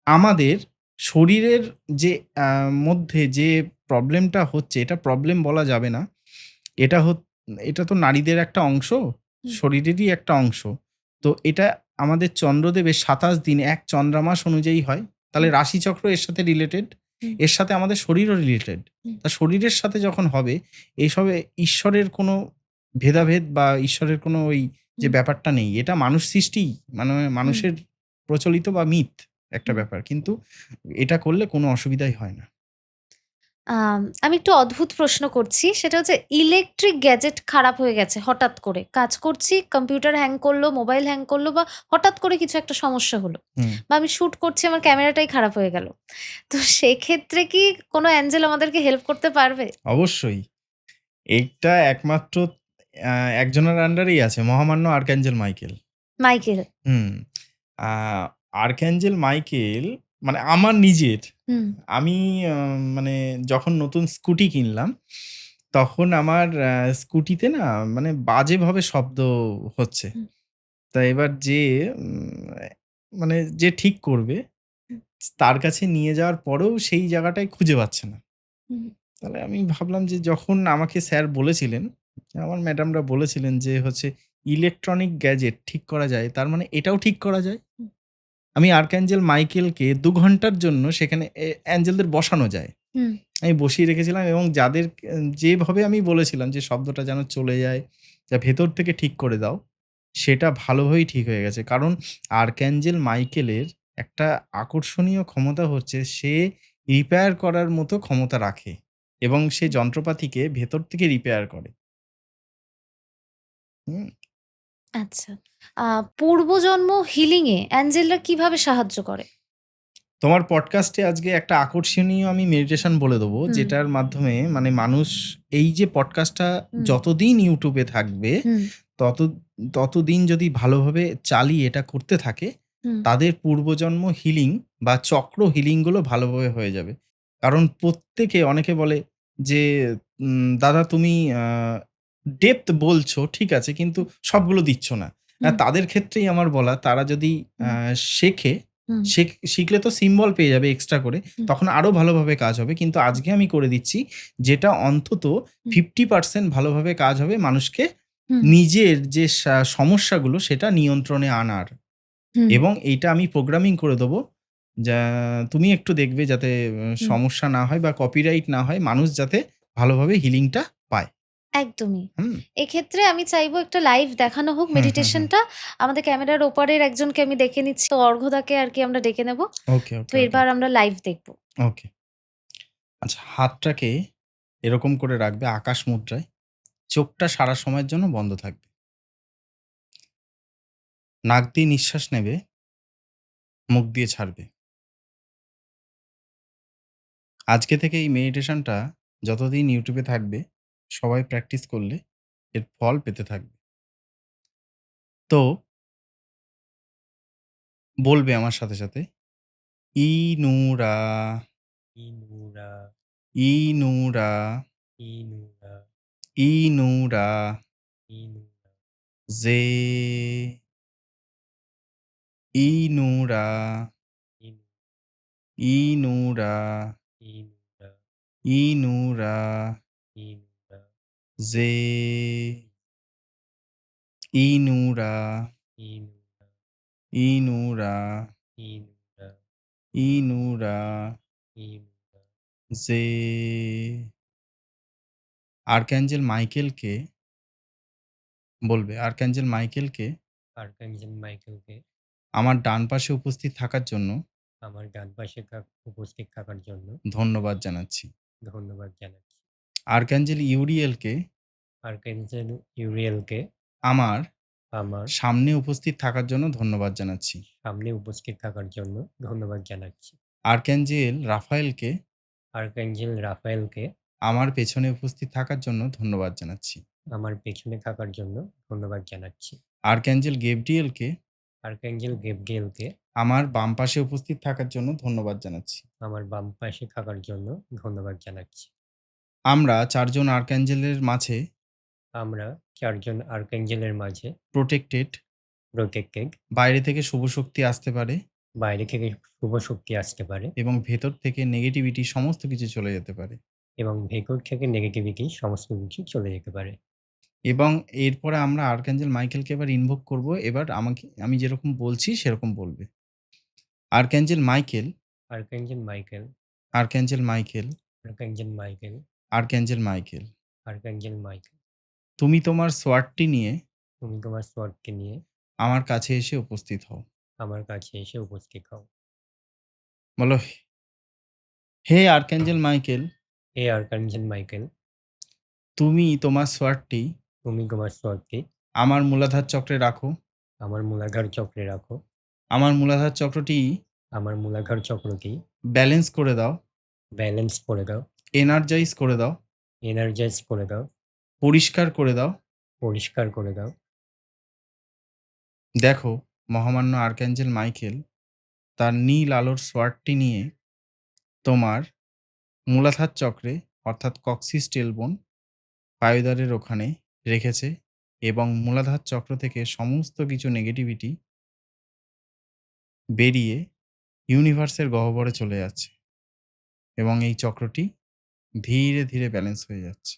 আমাদের শরীরের যে আ মধ্যে যে প্রবলেমটা হচ্ছে, এটা প্রবলেম বলা যাবে না। এটা এটা তো নারীদের একটা অংশ, হুম, শরীরেরই একটা অংশ। তো এটা আমাদের চন্দ্রদেবের ২৭ দিন ১ চন্দ্রমাস অনুযায়ী হয়। তাহলে হুম, রাশিচক্র এর সাথে রিলেটেড, হুম, এর সাথে আমাদের শরীরও রিলেটেড। হুম, তা শরীরের সাথে যখন হবে, এসবে ঈশ্বরের কোনো ভেদাভেদ বা ঈশ্বরের কোনো ওই যে হুম, ব্যাপারটা নেই। এটা মানুষ সৃষ্টিই, মানে হুম। মানুষের প্রচলিত বা মিথ। একটা হুম। ব্যাপার। কিন্তু এটা করলে কোনো অসুবিধাই হয় না। আমি একটু অদ্ভুত প্রশ্ন করছি। সেটা হচ্ছে ইলেকট্রিক গ্যাজেট খারাপ হয়ে গেছে হঠাৎ করে। কাজ করছি, কম্পিউটার হ্যাং করলো, মোবাইল হ্যাং করলো বা হঠাৎ করে কিছু একটা সমস্যা হলো। হুম, বা আমি শুট করছি আমার ক্যামেরাটাই খারাপ হয়ে গেল। তো সেক্ষেত্রে কি কোনো অ্যাঞ্জেল আমাদেরকে হেল্প করতে পারবে? অবশ্যই। এইটা একমাত্র আ একজনের আন্ডারেই আছে, মহামান্য আর্কঅ্যাঞ্জেল মাইকেল। মাইকেল। হুম। আ আর্কঅ্যাঞ্জেল মাইকেল মানে আমার নিজের, হুম, আমি মানে যখন নতুন স্কুটি কিনলাম, তখন আমার স্কুটিতে না মানে বাজেভাবে শব্দ হচ্ছে। হুম, তা এবার মানে যে ঠিক করবে, হুম, তার কাছে নিয়ে যাওয়ার পরেও সেই জায়গাটায় খুঁজে পাচ্ছে না। হুম, তাহলে আমি ভাবলাম যে যখন আমাকে স্যার বলেছিলেন, আমার ম্যাডামরা বলেছিলেন যে হচ্ছে ইলেকট্রনিক গ্যাজেট ঠিক করা যায়, তার মানে এটাও ঠিক করা যায়। হুম, আমি আর্কঅ্যাঞ্জেল মাইকেলকে ২ ঘন্টার জন্য সেখানে অ্যাঞ্জেলদের বসানো যায়। হুম, আমি বসিয়ে রেখেছিলাম এবং যাদের যেভাবে আমি বলেছিলাম যে শব্দটা যেন চলে যায়, যা ভেতর থেকে ঠিক করে দাও, সেটা ভালোভাবেই ঠিক হয়ে গেছে। কারণ আর্কঅ্যাঞ্জেল মাইকেলের একটা আকর্ষণীয় ক্ষমতা হচ্ছে সে রিপেয়ার করার মতো ক্ষমতা রাখে এবং সে হুম। যন্ত্রপাতিকে ভেতর থেকে রিপেয়ার করে। হুম? আচ্ছা। আ পূর্বজন্ম হিলিং এ অ্যাঞ্জেলরা কিভাবে সাহায্য করে? তোমার পডকাস্টে আজকে একটা আকর্ষণীয় আমি মেডিটেশন বলে দেবো, হুম, যেটার মাধ্যমে মানে মানুষ এই যে পডকাস্টটা হুম, যতদিন YouTube এ থাকবে, হুম, তত ততদিন যদি ভালোভাবে চালিয়ে এটা করতে থাকে, হুম, তাদের পূর্বজন্ম হিলিং বা চক্র হিলিং গুলো ভালোভাবে হয়ে যাবে। কারণ অনেকে বলে যে, "দাদা তুমি ডেপথ বলছো ঠিক আছে, কিন্তু সবগুলো দিচ্ছ না।" হুম, তাদের ক্ষেত্রেই আমার বলা, তারা যদি আ হুম, শেখে হুম, শিখলে তো সিম্বল পেয়ে যাবে এক্সট্রা করে। হুম, তখন আরো ভালোভাবে কাজ হবে। কিন্তু আজকে আমি করে দিচ্ছি যেটা অন্তত হুম, 50% ভালোভাবে কাজ হবে মানুষকে হুম, নিজের যে সমস্যাগুলো সেটা নিয়ন্ত্রণে আনার। হুম, এবং এইটা আমি প্রোগ্রামিং করে দেবো। যা তুমি একটু দেখবে যাতে হুম, সমস্যা না হয় বা কপিরাইট না হয়। মানুষ যাতে ভালোভাবে হিলিংটা পায়। একদমই। হুম? এক্ষেত্রে আমি চাইবো একটা লাইভ দেখানো হোক হুম, হুম, হুম। মেডিটেশনটা। আমাদের ক্যামেরার ওপারের একজনকে আমি ডেকে নিচ্ছি। তো অর্ঘ্যদাকে আরকি আমরা ডেকে নেব। ওকে, তো ওকে, ওকে, এবার আমরা লাইভ দেখব। ওকে। আচ্ছা, হাতটাকে এরকম করে রাখবে আকাশ মুদ্রায়। চোখটা সারা সময়ের জন্য বন্ধ থাকবে। নাক দিয়ে নিঃশ্বাস নেবে, মুখ দিয়ে ছাড়বে। আজকে থেকে এই মেডিটেশনটা যতদিন YouTube এ থাকবে, সবাই প্র্যাকটিস করলে এর ফল পেতে থাকবে। তো বলবে আমার সাথে, সাথে ইনুরা, ইনুরা, ইনুরা, ইনুরা, ইনুরা, ইনুরা, জে, ইনুরা, ইনু, ইনুরা, ইনুরা, ইনুরা, ইনুরা, জে, ইনুরা, ইনুরা, ইনুরা, ইনুরা, ইনুরা, ইনুরা, জে। আর্কঅ্যাঞ্জেল মাইকেলকে বলবে, আর্কঅ্যাঞ্জেল মাইকেলকে আর্কাঞ্জেল মাইকেলকে আমার ডান পাশে উপস্থিত থাকার জন্য আমার ডান পাশে উপস্থিত থাকার জন্য ধন্যবাদ জানাচ্ছি। ধন্যবাদ জানাচ্ছি। আর্কঅ্যাঞ্জেল ইউরিয়েলকে আর্কাঞ্জেল ইউরিয়েলকে আমার আমার সামনে উপস্থিত থাকার জন্য ধন্যবাদ জানাচ্ছি। সামনে উপস্থিত থাকার জন্য ধন্যবাদ জানাচ্ছি। আর্কঅ্যাঞ্জেল রাফায়েলকে আর্কাঞ্জেল রাফায়েলকে আমার পেছনে উপস্থিত থাকার জন্য ধন্যবাদ জানাচ্ছি। আমার পেছনে থাকার জন্য ধন্যবাদ জানাচ্ছি। আর্কঅ্যাঞ্জেল গেব্রিয়েলকে আর্কাঞ্জেল গেব্রিয়েলকে আমার বাম পাশে উপস্থিত থাকার জন্য ধন্যবাদ জানাচ্ছি। আমার বাম পাশে থাকার জন্য ধন্যবাদ জানাচ্ছি। আমরা ৪ জন আর্কঅ্যাঞ্জেলের মাঝে আমরা ৪ জন আর্কাঞ্জেলের মাঝে প্রটেক্টেড। প্রটেক্টেড, বাইরে থেকে শুভ শক্তি আসতে পারে বাইরে থেকে শুভ শক্তি আসতে পারে এবং ভেতর থেকে নেগেটিভিটি সমস্ত কিছু চলে যেতে পারে। এবং ভেতর থেকে নেগেটিভিটি সমস্ত কিছু চলে যেতে পারে। এবং এরপরে আমরা আর্কঅ্যাঞ্জেল মাইকেলকে এবার ইনভোক করব। এবার আমি যেরকম বলছি সেরকম বলবে। Archangel Michael, archangel Michael, archangel Michael, archangel Michael, archangel Michael. Archangel Michael, তুমি তোমার সোয়ার্ডটি নিয়ে তুমি তোমার সোয়ার্ডকে নিয়ে আমার কাছে এসে উপস্থিত হও। আমার কাছে এসে উপস্থিত হও। বলো, হে আর্কাঞ্জেল মাইকেল, হে আর্কাঞ্জেল মাইকেল, তুমি তোমার সোয়ার্ডটি তুমি তোমার স্বরকে আমার মূলাধার চক্রে রাখো। আমার মূলাধার চক্রে রাখো। আমার মূলাধার চক্রটি আমার মূলাধার চক্রকে ব্যালেন্স করে দাও, ব্যালেন্স করে দাও, এনার্জাইজ করে দাও, এনার্জাইজ করে দাও, পরিষ্কার করে দাও। পরিষ্কার করে দাও। দেখো, মহামান্য আর্কাঞ্জেল মাইকেল তার নীল আলোর সোয়ার্ডটি নিয়ে তোমার মূলাধার চক্রে অর্থাৎ কক্সিস টেলবোন পায়ুদ্বারের ওখানে রেখেছে এবং মূলাধার চক্র থেকে সমস্ত কিছু নেগেটিভিটি বেরিয়ে ইউনিভার্সের গহ্বরে চলে যাচ্ছে এবং এই চক্রটি ধীরে ধীরে ব্যালেন্স হয়ে যাচ্ছে।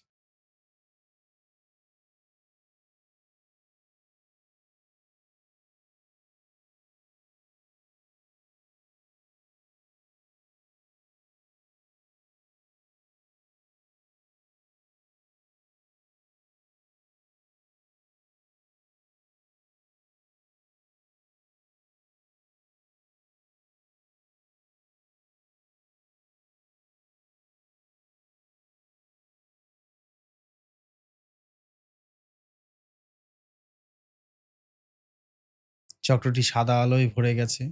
চক্রটি সাদা আলোয় ভরে গেছে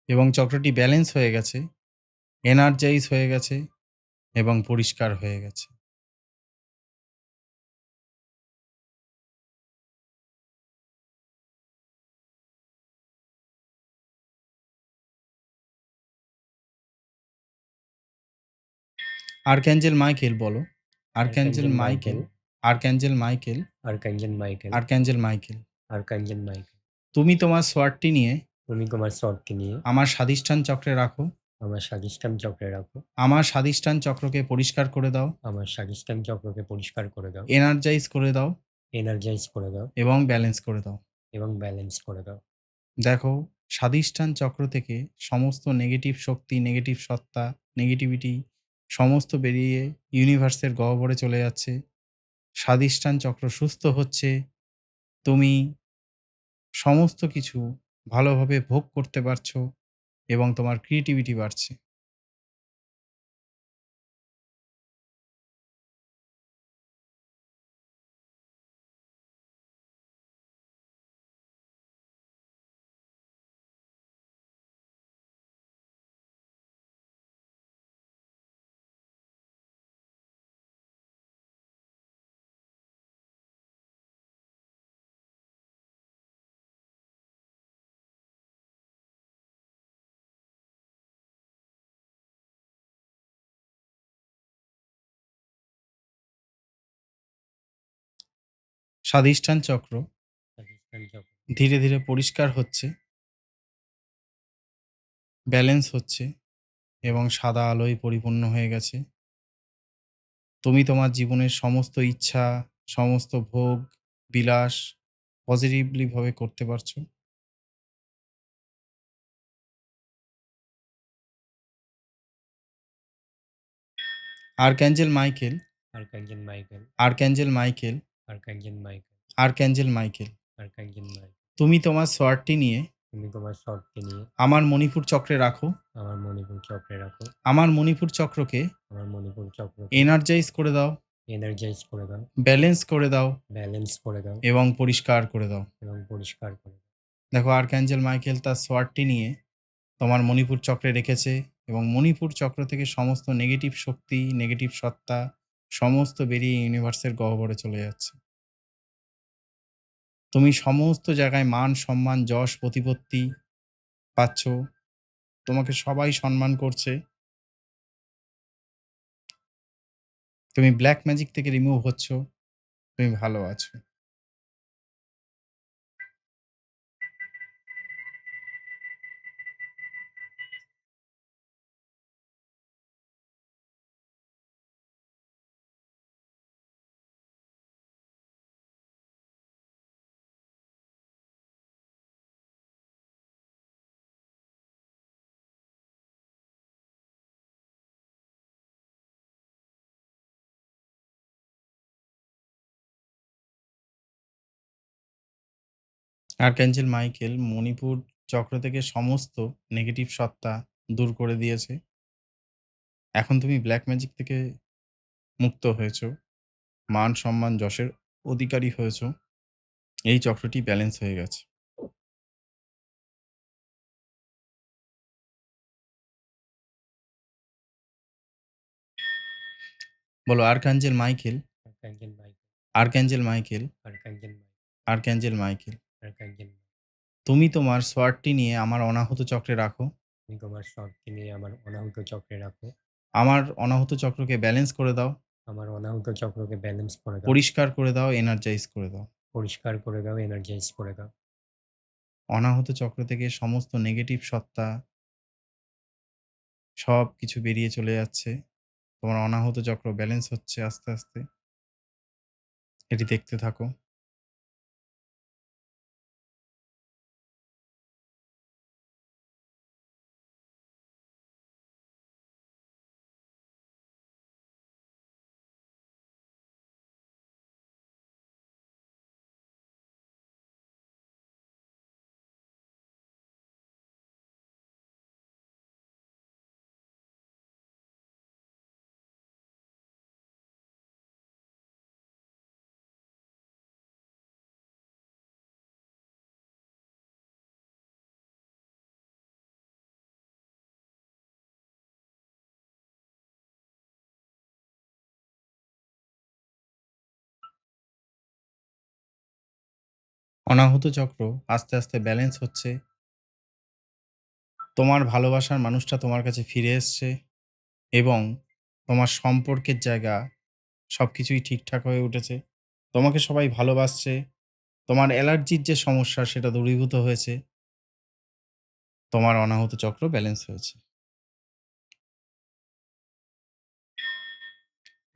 এবং চক্রটি ব্যালেন্স হয়ে গেছে, এনার্জাইজ হয়ে গেছে এবং পরিষ্কার হয়ে গেছে। আর্কাঞ্জেল মাইকেল বলো, archangel archangel Michael, Michael, archangel Michael, archangel Michael, archangel Michael, archangel Michael, তুমি তোমার সোয়ার্ডটি নিয়ে তুমি তোমার স্বরকে নিয়ে আমার স্বাধিষ্ঠান চক্রে রাখো। আমার স্বাধিষ্ঠান চক্রে রাখো। আমার স্বাধিষ্ঠান চক্রকে পরিষ্কার করে দাও, আমার স্বাধিষ্ঠান চক্রকে পরিষ্কার করে দাও, এনার্জাইজ করে দাও এনার্জাইজ করে দাও এবং ব্যালেন্স করে দাও। এবং ব্যালেন্স করে দাও। দেখো, স্বাধিষ্ঠান চক্র থেকে সমস্ত নেগেটিভ শক্তি, নেগেটিভ সত্তা, নেগেটিভিটি সমস্ত বেরিয়ে ইউনিভার্সের গহ্বরে চলে যাচ্ছে। স্বাধিষ্ঠান চক্র সুস্থ হচ্ছে। তুমি সমস্ত কিছু ভালোভাবে ভোগ করতে পারছো এবং তোমার ক্রিয়েটিভিটি বাড়ছে। স্বাধিষ্ঠান চক্র স্বাধিষ্ঠান চক্র ধীরে ধীরে পরিষ্কার হচ্ছে, ব্যালেন্স হচ্ছে এবং সাদা আলোয় পরিপূর্ণ হয়ে গেছে। তুমি তোমার জীবনের সমস্ত ইচ্ছা, সমস্ত ভোগ, বিলাস পজিটিভলি ভাবে করতে পারছো। Archangel Michael, archangel Michael, archangel Michael, archangel Michael, archangel Michael, archangel Michael, তুমি তোমার সোয়ার্ডটি নিয়ে তুমি তোমার স্বরকে নিয়ে আমার মণিপুর চক্রে রাখো। আমার মণিপুর চক্রে রাখো। আমার মণিপুর চক্রকে আমার মণিপুর চক্রকে এনার্জাইজ করে দাও, এনার্জাইজ করে দাও, ব্যালেন্স করে দাও ব্যালেন্স করে দাও এবং পরিষ্কার করে দাও। এবং পরিষ্কার করে দাও। দেখো, আর্কাঞ্জেল মাইকেল তার সোয়ার্ডটি নিয়ে তোমার মণিপুর চক্রে রেখেছে এবং মণিপুর চক্র থেকে সমস্ত নেগেটিভ শক্তি, নেগেটিভ সত্তা সমস্ত বেরিয়ে ইউনিভার্সের গহ্বরে চলে যাচ্ছে। তুমি সমস্ত জায়গায় মান, সম্মান, যশ, প্রতিপত্তি পাচ্ছ। তোমাকে সবাই সম্মান করছে। তুমি ব্ল্যাক ম্যাজিক থেকে রিমুভ হচ্ছ। তুমি ভালো আছো। আর্কাঞ্জেল মাইকেল মণিপুর চক্র থেকে সমস্ত নেগেটিভ সত্তা, দূর করে দিয়েছে। এখন তুমি ব্ল্যাক ম্যাজিক থেকে মুক্ত হয়েছো। মান, সম্মান, যশের অধিকারী হয়েছো। এই চক্রটি ব্যালেন্স হয়ে গেছে। বলো archangel Michael, archangel Michael, archangel Michael, archangel Michael, archangel Michael. Archangel Michael. তুমি তোমার সোয়ার্ডটি নিয়ে আমার অনাহত চক্রে রাখো। তুমি তোমার শখকে নিয়ে আমার অনাহুত চক্রে রাখো। আমার অনাহত চক্রকে ব্যালেন্স করে দাও, আমার অনাহুত চক্রকে ব্যালেন্স করে দাও, পরিষ্কার করে দাও, এনার্জাইজ করে দাও। পরিষ্কার করে দাও, এনার্জাইজ করে দাও। অনাহত চক্র থেকে সমস্ত নেগেটিভ সত্তা সবকিছু বেরিয়ে চলে যাচ্ছে। তোমার অনাহত চক্র ব্যালেন্স হচ্ছে আস্তে, আস্তে। এটি দেখতে থাকো। অনাহত চক্র আস্তে, আস্তে ব্যালেন্স হচ্ছে। তোমার ভালোবাসার মানুষটা তোমার কাছে ফিরে এসছে এবং তোমার সম্পর্কের জায়গা সবকিছুই ঠিকঠাক হয়ে উঠেছে। তোমাকে সবাই ভালোবাসছে। তোমার অ্যালার্জির যে সমস্যা সেটা দূরীভূত হয়েছে। তোমার অনাহত চক্র ব্যালেন্স হয়েছে।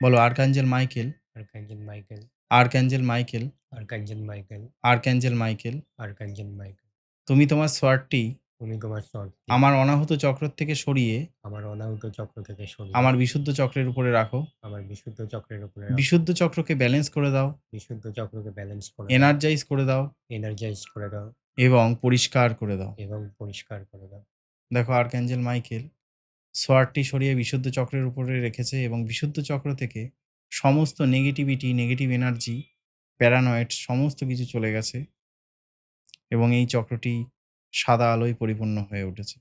বলো archangel Michael, archangel Michael, archangel Michael, archangel Michael, archangel Michael. Archangel Michael. তুমি তোমার সোয়ার্ডটি তুমি তোমার শখকে আমার অনাহত চক্র থেকে সরিয়ে আমার অনাহুত চক্র থেকে সরিয়ে আমার বিশুদ্ধ চক্রের উপরে রাখো। আমার বিশুদ্ধ চক্রের উপরে রাখো। বিশুদ্ধ চক্রকে ব্যালেন্স করে দাও, বিশুদ্ধ চক্রকে ব্যালেন্স করে দাও, এনার্জাইজ করে দাও এনার্জাইজ করে দাও এবং পরিষ্কার করে দাও। এবং পরিষ্কার করে দাও। দেখো আর্কঅ্যাঞ্জেল মাইকেল সোয়ার্ডটি সরিয়ে বিশুদ্ধ চক্রের উপরে রেখেছে এবং বিশুদ্ধ চক্র থেকে সমস্ত নেগেটিভিটি, নেগেটিভ এনার্জি, প্যারানয়েড সমস্ত কিছু চলে গেছে এবং এই চক্রটি সাদা আলোয় পরিপূর্ণ হয়ে উঠেছে।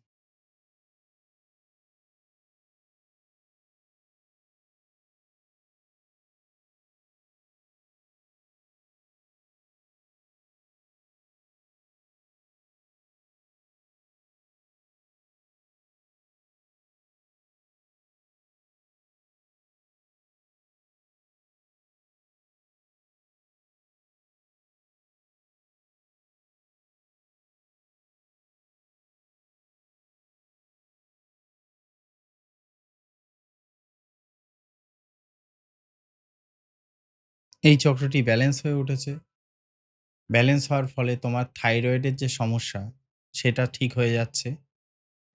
এই চক্রটি ব্যালেন্স হয়ে উঠেছে। ব্যালেন্স হওয়ার ফলে তোমার থাইরয়েডের যে সমস্যা সেটা ঠিক হয়ে যাচ্ছে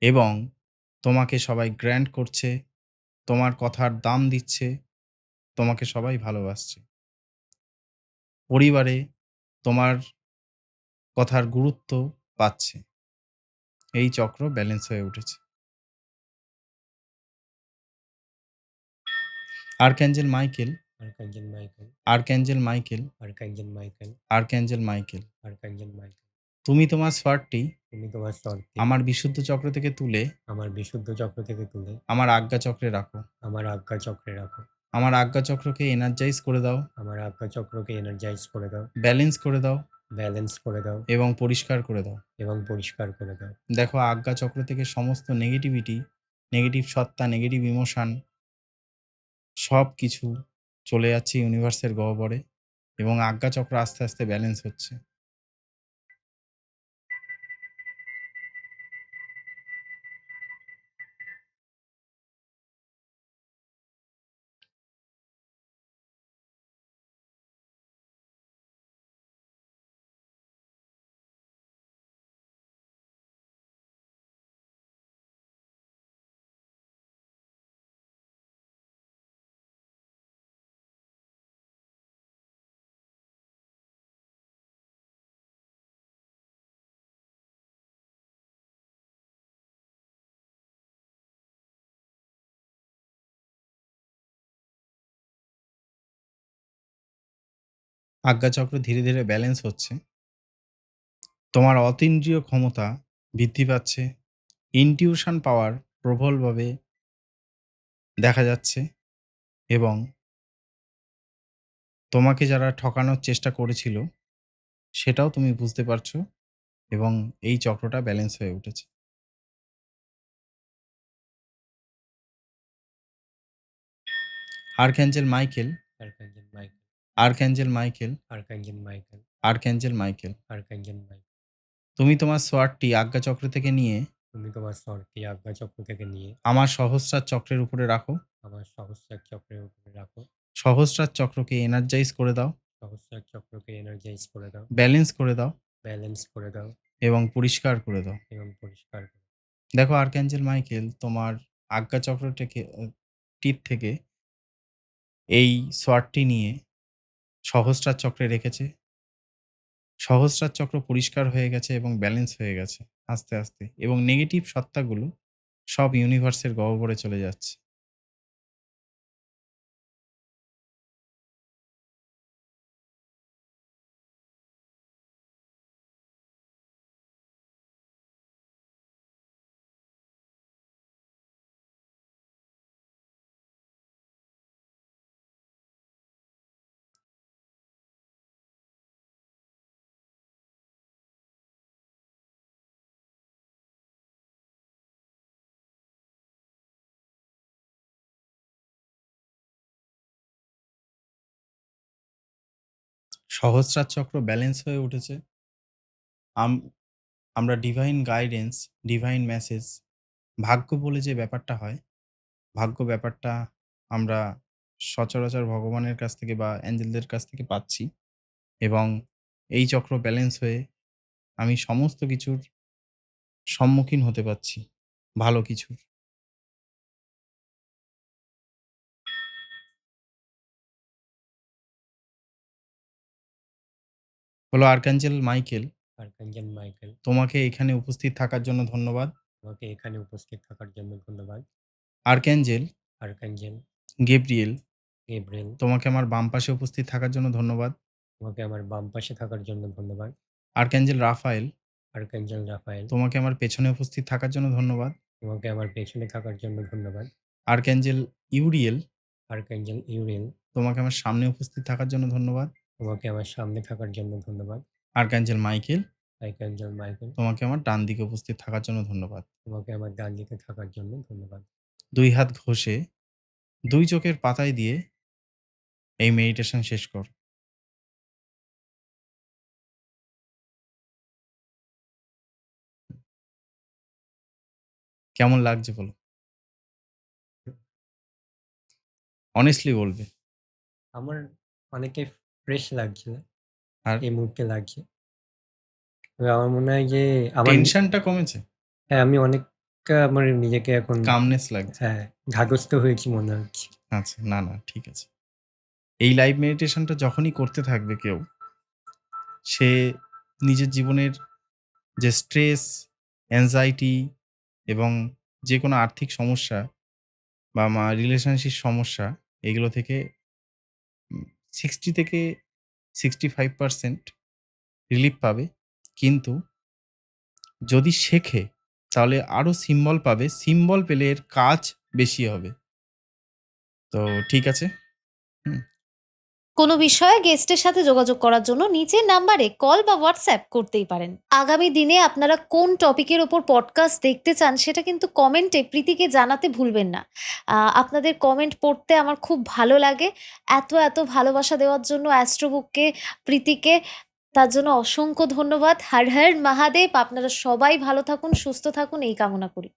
এবং তোমাকে সবাই গ্র্যান্ট করছে, তোমার কথার দাম দিচ্ছে, তোমাকে সবাই ভালোবাসছে। পরিবারে তোমার কথার গুরুত্ব পাচ্ছে। এই চক্র ব্যালেন্স হয়ে উঠেছে। Archangel Michael, archangel Michael, archangel Michael, archangel Michael, archangel Michael. Archangel Michael. তুমি তোমার সোয়ার্ডটি তুমি তোমার শখকে আমার বিশুদ্ধ চক্র থেকে তুলে আমার বিশুদ্ধ চক্র থেকে তুলে আমার আজ্ঞা চক্রে রাখো। আমার আজ্ঞা চক্রে রাখো। আমার আজ্ঞা চক্রকে এনার্জাইজ করে দাও, আমার আজ্ঞা চক্রকে এনার্জাইজ করে দাও, ব্যালেন্স করে দাও ব্যালেন্স করে দাও এবং পরিষ্কার করে দাও। এবং পরিষ্কার করে দাও। দেখো আজ্ঞা চক্র থেকে সমস্ত নেগেটিভিটি, নেগেটিভ সত্তা, নেগেটিভ ইমোশন সবকিছু চলে যাচ্ছে ইউনিভার্সের গহ্বরে এবং আজ্ঞা চক্র আস্তে, আস্তে ব্যালেন্স হচ্ছে। আজ্ঞাচক্র ধীরে, ধীরে ব্যালেন্স হচ্ছে। তোমার অতীন্দ্রিয় ক্ষমতা বৃদ্ধি পাচ্ছে। ইনটিউশন পাওয়ার প্রবলভাবে দেখা যাচ্ছে এবং তোমাকে যারা ঠকানোর চেষ্টা করেছিল সেটাও তুমি বুঝতে পারছো এবং এই চক্রটা ব্যালেন্স হয়ে উঠেছে। Archangel Michael, archangel Michael, archangel Michael, archangel Michael, archangel Michael, archangel Michael. তুমি তোমার সোয়ার্ডটি আজ্ঞাচক্র থেকে নিয়ে তুমি তোমার স্বরটি আজ্ঞাচক্র থেকে নিয়ে আমার সহস্রার চক্রের উপরে রাখো। আমার সহস্রার চক্রের উপরে রাখো। সহস্রার চক্রকে এনার্জাইজ করে দাও, সহস্রার চক্রকে এনার্জাইজ করে দাও, ব্যালেন্স করে দাও ব্যালেন্স করে দাও এবং পরিষ্কার করে দাও। এবং পরিষ্কার করে দাও। দেখো আর্কঅ্যাঞ্জেল মাইকেল তোমার আজ্ঞাচক্রটাকে টিপ থেকে এই সোয়ার্ডটি নিয়ে সহস্রার চক্রে রেখেছে। সহস্রার চক্র পরিষ্কার হয়ে গেছে এবং ব্যালেন্স হয়ে গেছে আস্তে, আস্তে এবং নেগেটিভ সত্তাগুলো সব ইউনিভার্সের গহ্বরে চলে যাচ্ছে। সহস্রার চক্র ব্যালেন্স হয়ে উঠেছে। আম আমরা ডিভাইন গাইডেন্স, ডিভাইন মেসেজ, ভাগ্য বলে যে ব্যাপারটা হয়, ভাগ্য ব্যাপারটা আমরা সচরাচর ভগবানের কাছ থেকে বা অ্যাঞ্জেলদের কাছ থেকে পাচ্ছি এবং এই চক্র ব্যালেন্স হয়ে আমি সমস্ত কিছুর সম্মুখীন হতে পারছি, ভালো কিছুর। হলো আর্কাঞ্জেল মাইকেল, আর্কাঞ্জেল মাইকেল, তোমাকে এখানে উপস্থিত থাকার জন্য ধন্যবাদ। তোমাকে এখানে উপস্থিত থাকার জন্য ধন্যবাদ। আর্কাঞ্জেল আর্কাঞ্জেল গেব্রিয়েল, গেব্রিয়েল, তোমাকে আমার বাম পাশে উপস্থিত থাকার জন্য ধন্যবাদ। তোমাকে আমার বাম পাশে থাকার জন্য ধন্যবাদ। আর্কাঞ্জেল রাফায়েল, আর্কাঞ্জেল রাফায়েল, তোমাকে আমার পেছনে উপস্থিত থাকার জন্য ধন্যবাদ। তোমাকে আমার পেছনে থাকার জন্য ধন্যবাদ। আর্কাঞ্জেল ইউরিয়েল, আর্কাঞ্জেল ইউরিয়েল, তোমাকে আমার সামনে উপস্থিত থাকার জন্য ধন্যবাদ। তোমাকে আমার সামনে থাকার জন্য ধন্যবাদ। আর্কাঞ্জেল মাইকেল, আর্কাঞ্জেল মাইকেল, তোমাকে আমার ডান দিকে উপস্থিত থাকার জন্য ধন্যবাদ। তোমাকে আমার ডান দিকে থাকার জন্য ধন্যবাদ। ২ হাত ঘষে ২ চোখের পাতায় দিয়ে এই মেডিটেশন শেষ কর। কেমন লাগছে বলো? অনেস্টলি বলবে। আমার অনেকটাই ফ্রেশ লাগছে আর এই মুহূর্তে লাগছে। তবে আমার মনে হয় যে আমার টেনশনটা কমেছে? হ্যাঁ, আমি অনেকটা আমার নিজেকে এখন কামনেস লাগছে? হ্যাঁ, ঢাকস্থ হয়েছি মনে হচ্ছে। আচ্ছা, না, না ঠিক আছে। এই লাইভ মেডিটেশনটা যখনই করতে থাকবে কেউ, সে নিজের জীবনের যে স্ট্রেস, অ্যাংজাইটি এবং যেকোনো আর্থিক সমস্যা বা রিলেশনশিপ সমস্যা এগুলো থেকে 60 থেকে 65% রিলিফ পাবে। কিন্তু যদি শেখে তাহলে আরো সিম্বল পাবে। সিম্বল পেলে এর কাজ বেশি হবে। তো ঠিক আছে। হুম। কোনো বিষয়ে গেস্টের সাথে যোগাযোগ করার জন্য নিচের নাম্বারে কল বা হোয়াটসঅ্যাপ করতেই পারেন। আগামী দিনে আপনারা কোন টপিকের ওপর পডকাস্ট দেখতে চান সেটা কিন্তু কমেন্টে প্রীতিকে জানাতে ভুলবেন না। আপনাদের কমেন্ট পড়তে আমার খুব ভালো লাগে। এত ভালোবাসা দেওয়ার জন্য অ্যাস্ট্রোবুককে, প্রীতিকে তার জন্য অসংখ্য ধন্যবাদ। হর হর মহাদেব! আপনারা সবাই ভালো থাকুন, সুস্থ থাকুন এই কামনা করি।